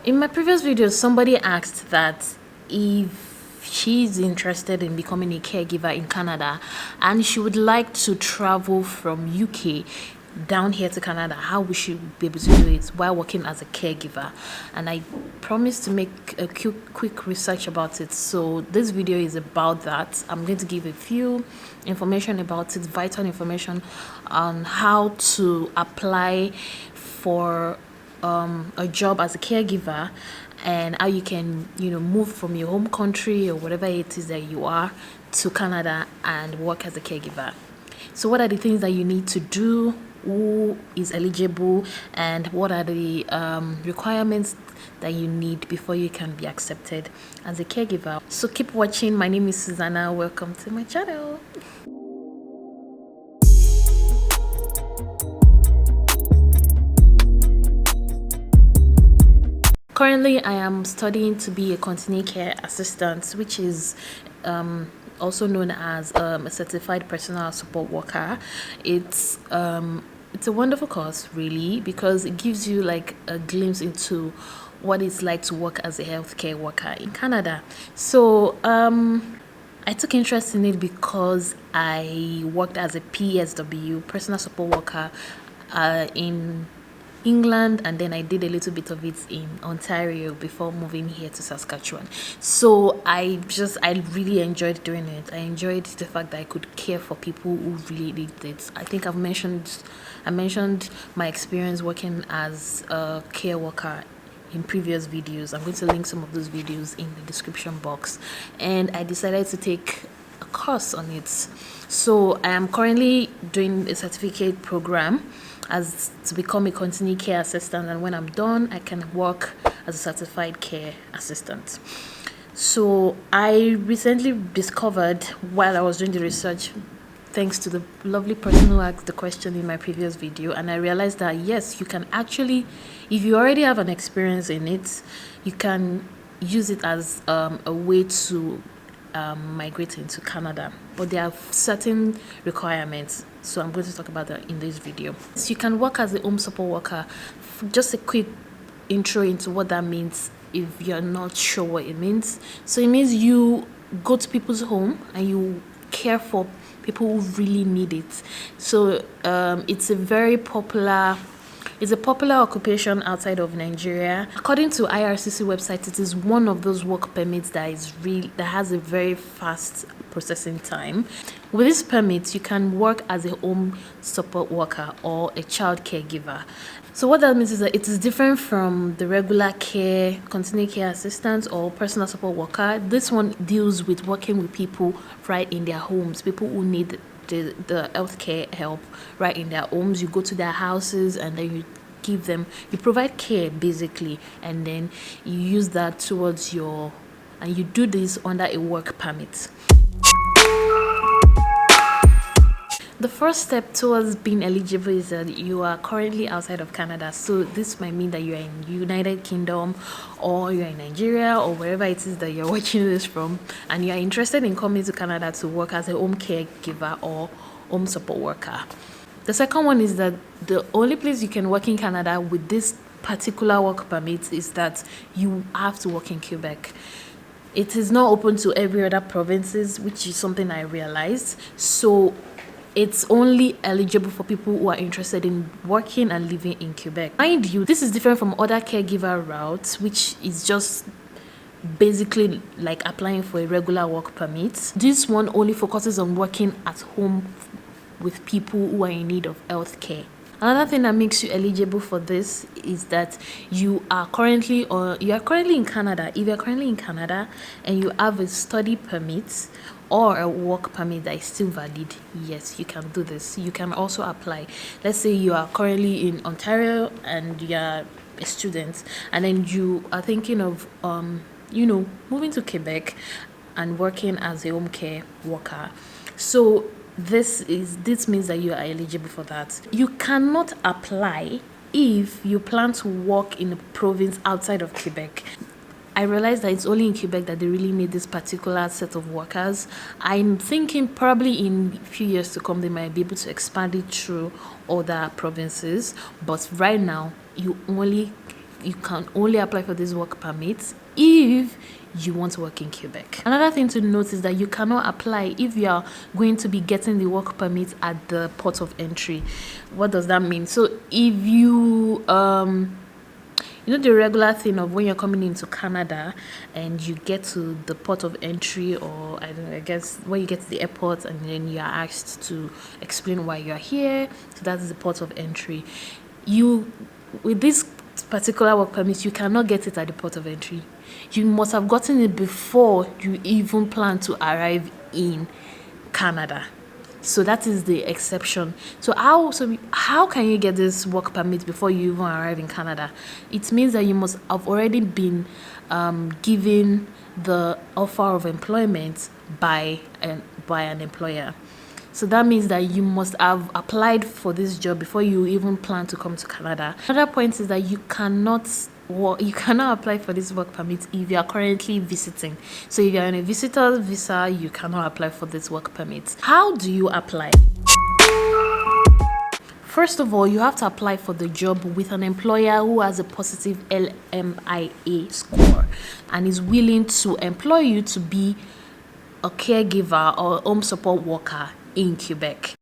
In my previous video, somebody asked that if she's interested in becoming a caregiver in Canada and she would like to travel from UK down here to Canada, how would she be able to do it while working as a caregiver? And I promised to make a quick research about it. So this video is about that. I'm going to give a few information about it, vital information on how to apply for a job as a caregiver, and how you can move from your home country or whatever it is that you are to Canada and work as a caregiver. So what are the things that you need to do, who is eligible, and what are the requirements that you need before you can be accepted as a caregiver. So keep watching. My name is Susanna. Welcome to my channel. Currently, I am studying to be a continuing care assistant, which is also known as a certified personal support worker. It's a wonderful course, really, because it gives you like a glimpse into what it's like to work as a healthcare worker in Canada. So I took interest in it because I worked as a PSW, personal support worker, in England, and then I did a little bit of it in Ontario before moving here to Saskatchewan. So I really enjoyed doing it. I enjoyed the fact that I could care for people who really need it. I think I mentioned my experience working as a care worker in previous videos. I'm going to link some of those videos in the description box, and I decided to take a course on it. So I am currently doing a certificate program as to become a continuing care assistant, and when I'm done I can work as a certified care assistant. So I recently discovered, while I was doing the research, thanks to the lovely person who asked the question in my previous video, and I realized that yes, you can actually, if you already have an experience in it, you can use it as a way to migrate into Canada, but there are certain requirements, so I'm going to talk about that in this video. So you can work as a home support worker. Just a quick intro into what that means if you're not sure what it means. So it means you go to people's home and you care for people who really need it. So it's a popular occupation outside of Nigeria. According to IRCC website, it is one of those work permits that has a very fast processing time. With this permit, you can work as a home support worker or a child caregiver. So what that means is that it is different from the regular continuing care assistant or personal support worker. This one deals with working with people right in their homes, people who need the healthcare help right in their homes. You go to their houses and then you provide care basically, and then you use that and you do this under a work permit. The first step towards being eligible is that you are currently outside of Canada. So this might mean that you are in United Kingdom, or you're in Nigeria, or wherever it is that you're watching this from, and you are interested in coming to Canada to work as a home caregiver or home support worker. The second one is that the only place you can work in Canada with this particular work permit is that you have to work in Quebec. It is not open to every other provinces, which is something I realized. So it's only eligible for people who are interested in working and living in Quebec. Mind you, this is different from other caregiver routes, which is just basically like applying for a regular work permit. This one only focuses on working at home with people who are in need of health care. Another thing that makes you eligible for this is that you are currently in Canada. If you're currently in Canada and you have a study permit or a work permit that is still valid, yes, you can do this. You can also apply. Let's say you are currently in Ontario and you are a student, and then you are thinking of moving to Quebec and working as a home care worker. So this means that you are eligible for that. You cannot apply if you plan to work in a province outside of Quebec. I realized that it's only in Quebec that they really need this particular set of workers. I'm thinking probably in a few years to come, they might be able to expand it through other provinces. But right now, you only you can only apply for this work permit if you want to work in Quebec. Another thing to note is that you cannot apply if you are going to be getting the work permit at the port of entry. What does that mean? So if you you know the regular thing of when you're coming into Canada and you get to the port of entry, or I don't know, I guess when you get to the airport and then you are asked to explain why you're here, so that's the port of entry. You, with this particular work permit, you cannot get it at the port of entry. You must have gotten it before you even plan to arrive in Canada. So that is the exception. So how can you get this work permit before you even arrive in Canada? It means that you must have already been given the offer of employment by an employer. So that means that you must have applied for this job before you even plan to come to Canada. Another point is that you cannot apply for this work permit if you are currently visiting. So if you are on a visitor's visa, you cannot apply for this work permit. How do you apply? First of all, you have to apply for the job with an employer who has a positive LMIA score and is willing to employ you to be a caregiver or home support worker in Quebec.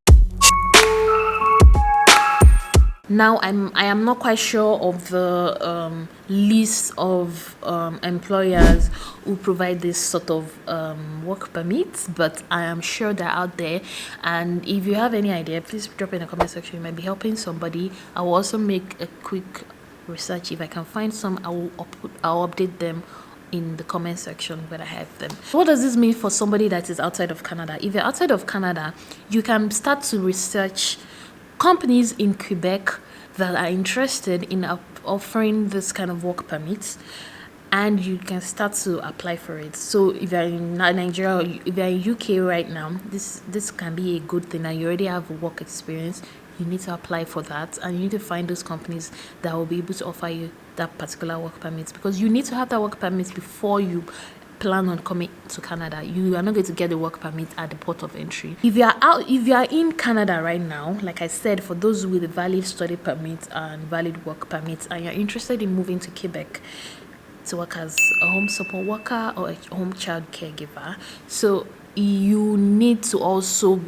Now, I am not quite sure of the list of employers who provide this sort of work permits, but I am sure they're out there. And if you have any idea, please drop in the comment section. You might be helping somebody. I will also make a quick research. If I can find some, I'll update them in the comment section when I have them. What does this mean for somebody that is outside of Canada? If you're outside of Canada, you can start to research companies in Quebec that are interested in offering this kind of work permits, and you can start to apply for it. So if you're in Nigeria or if you're in UK right now, this can be a good thing, and you already have work experience. You need to apply for that, and you need to find those companies that will be able to offer you that particular work permit, because you need to have that work permit before you plan on coming to Canada. You are not going to get the work permit at the port of entry. If you are in Canada right now, like I said, for those with a valid study permit and valid work permits, and you're interested in moving to Quebec to work as a home support worker or a home child caregiver, so you need to also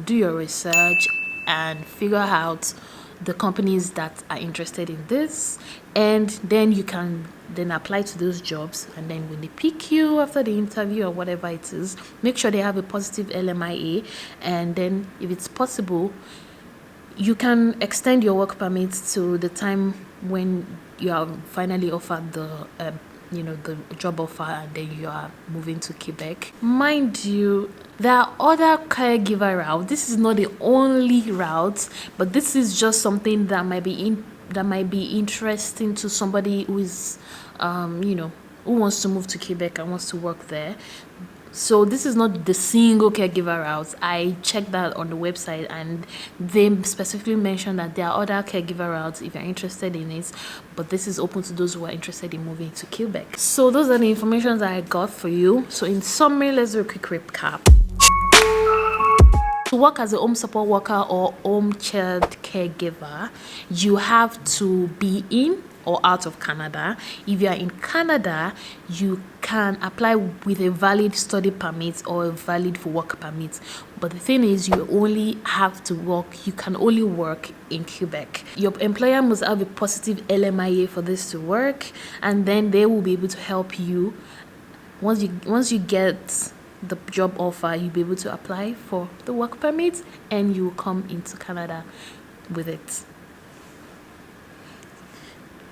do your research and figure out the companies that are interested in this, and then you can then apply to those jobs. And then when they pick you after the interview or whatever it is, make sure they have a positive LMIA, and then if it's possible, you can extend your work permit to the time when you are finally offered the the job offer, and then you are moving to Quebec. Mind you, there are other caregiver routes. This is not the only route, but this is just something that might be interesting to somebody who is who wants to move to Quebec and wants to work there. So this is not the single caregiver route. I checked that on the website, and they specifically mentioned that there are other caregiver routes if you're interested in it, but this is open to those who are interested in moving to Quebec. So those are the information that I got for you. So in summary, let's do a quick recap. To work as a home support worker or home child caregiver, you have to be in or out of Canada. If you are in Canada, you can apply with a valid study permit or a valid work permit. But the thing is, you can only work in Quebec. Your employer must have a positive LMIA for this to work, and then they will be able to help you. Once you get the job offer, you'll be able to apply for the work permit, and you will come into Canada with it.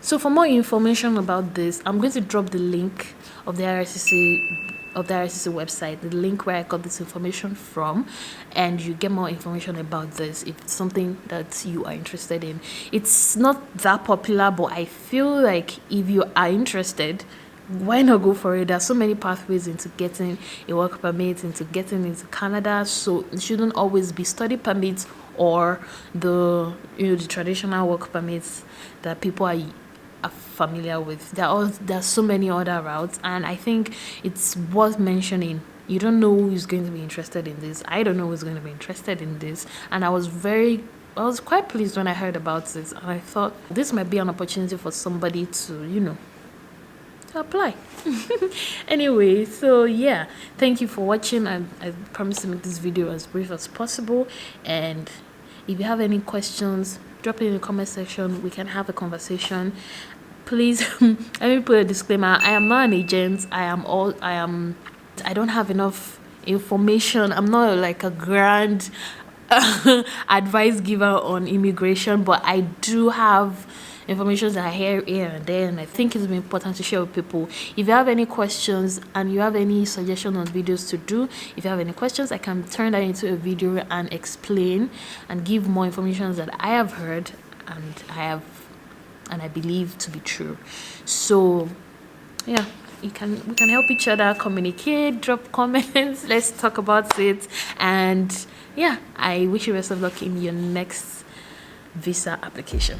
So for more information about this, I'm going to drop the link of the IRCC website, the link where I got this information from, and you get more information about this if it's something that you are interested in. It's not that popular, but I feel like if you are interested, why not go for it? There are so many pathways into getting a work permit, into getting into Canada, so it shouldn't always be study permits or the traditional work permits that people are familiar with. There are so many other routes, and I think it's worth mentioning. You don't know who is going to be interested in this. I don't know who's going to be interested in this, and I was very I was quite pleased when I heard about it, and I thought this might be an opportunity for somebody to, to apply. Anyway, so yeah, thank you for watching. I promise to make this video as brief as possible, and if you have any questions, drop it in the comment section. We can have a conversation. Please, let me put a disclaimer. I am not an agent. I don't have enough information. I'm not like a grand advice giver on immigration, but I do have information that I hear here and there, and I think it's important to share with people. If you have any questions and you have any suggestions on videos to do, if you have any questions, I can turn that into a video and explain and give more information that I have heard and I believe to be true. So yeah, we can help each other communicate, drop comments, let's talk about it. And yeah, I wish you best of luck in your next visa application.